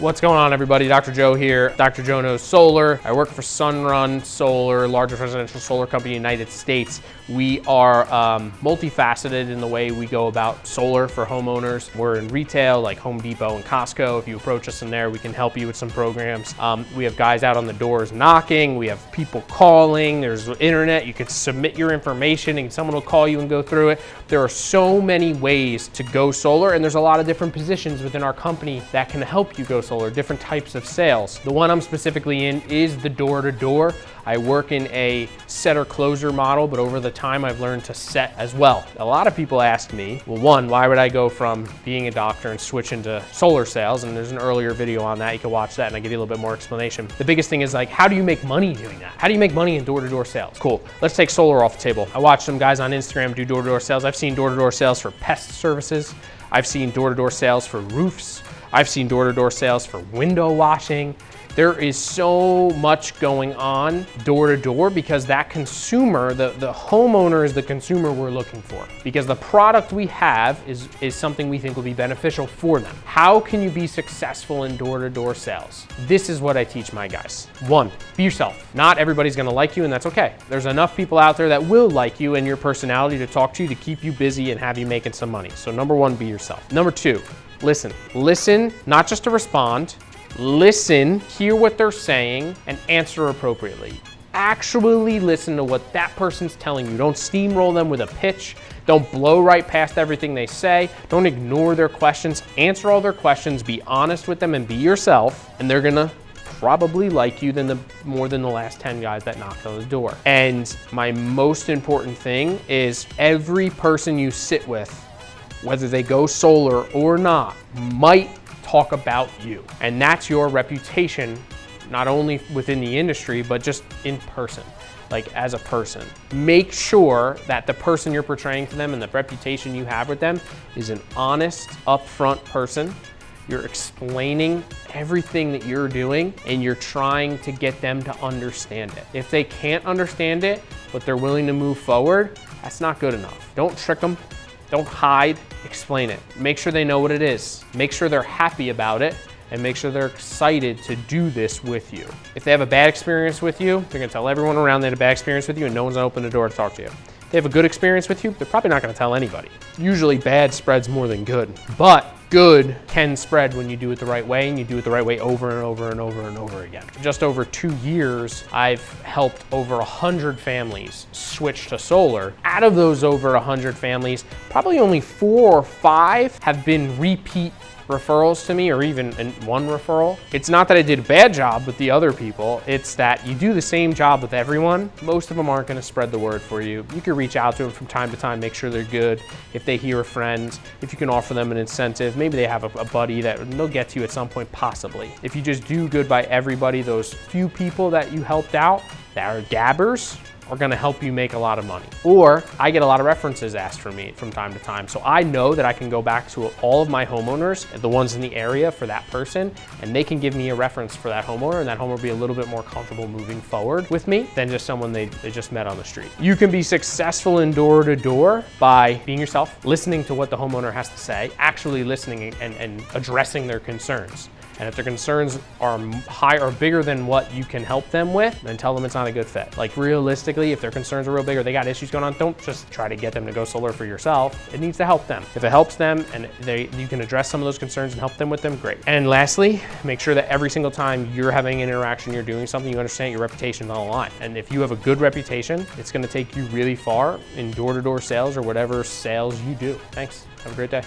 What's going on, everybody? Dr. Joe here. Dr. Joe Knows Solar. I work for Sunrun Solar, largest residential solar company in the United States. We are multifaceted in the way we go about solar for homeowners. We're in retail like Home Depot and Costco. If you approach us in there, we can help you with some programs. We have guys out on the doors knocking. We have people calling. There's internet. You can submit your information and someone will call you and go through it. There are so many ways to go solar, and there's a lot of different positions within our company that can help you go solar, different types of sales. The one I'm specifically in is the door-to-door. I work in a setter-closer model, but over the time I've learned to set as well. A lot of people ask me, well, one, why would I go from being a doctor and switch into solar sales? And there's an earlier video on that. You can watch that and I give you a little bit more explanation. The biggest thing is like, how do you make money doing that? How do you make money in door-to-door sales? Cool, let's take solar off the table. I watch some guys on Instagram do door-to-door sales. I've seen door-to-door sales for pest services. I've seen door-to-door sales for roofs. I've seen door-to-door sales for window washing. There is so much going on door-to-door because that consumer, the homeowner is the consumer we're looking for, because the product we have is something we think will be beneficial for them. How can you be successful in door-to-door sales? This is what I teach my guys. One, be yourself. Not everybody's gonna like you, and that's okay. There's enough people out there that will like you and your personality to talk to you, to keep you busy and have you making some money. So number one, be yourself. Number two, listen. Listen, not just to respond. Listen, hear what they're saying, and answer appropriately. Actually listen to what that person's telling you. Don't steamroll them with a pitch. Don't blow right past everything they say. Don't ignore their questions. Answer all their questions, be honest with them, and be yourself, and they're gonna probably like you more than the last 10 guys that knocked on the door. And my most important thing is every person you sit with, whether they go solar or not, might talk about you. And that's your reputation, not only within the industry, but just in person, like as a person. Make sure that the person you're portraying to them and the reputation you have with them is an honest, upfront person. You're explaining everything that you're doing and you're trying to get them to understand it. If they can't understand it, but they're willing to move forward, that's not good enough. Don't trick them. Don't hide, explain it. Make sure they know what it is. Make sure they're happy about it, and make sure they're excited to do this with you. If they have a bad experience with you, they're gonna tell everyone around they had a bad experience with you, and no one's gonna open the door to talk to you. If they have a good experience with you, they're probably not gonna tell anybody. Usually bad spreads more than good, but good can spread when you do it the right way, and you do it the right way over and over and over and over again. Just over 2 years, I've helped over 100 families switch to solar. Out of those over 100 families, probably only 4 or 5 have been repeat referrals to me, or even one referral. It's not that I did a bad job with the other people, it's that you do the same job with everyone. Most of them aren't gonna spread the word for you. You can reach out to them from time to time, make sure they're good. If they hear a friend, if you can offer them an incentive, maybe they have a buddy that they'll get to you at some point, possibly. If you just do good by everybody, those few people that you helped out that are dabbers, are gonna help you make a lot of money. Or I get a lot of references asked for me from time to time. So I know that I can go back to all of my homeowners, the ones in the area for that person, and they can give me a reference for that homeowner, and that homeowner will be a little bit more comfortable moving forward with me than just someone they just met on the street. You can be successful in door-to-door by being yourself, listening to what the homeowner has to say, actually listening and addressing their concerns. And if their concerns are high or bigger than what you can help them with, then tell them it's not a good fit. Like realistically, if their concerns are real big or they got issues going on, don't just try to get them to go solar for yourself. It needs to help them. If it helps them and you can address some of those concerns and help them with them, great. And lastly, make sure that every single time you're having an interaction, you're doing something, you understand your reputation's on the line. And if you have a good reputation, it's gonna take you really far in door-to-door sales or whatever sales you do. Thanks, have a great day.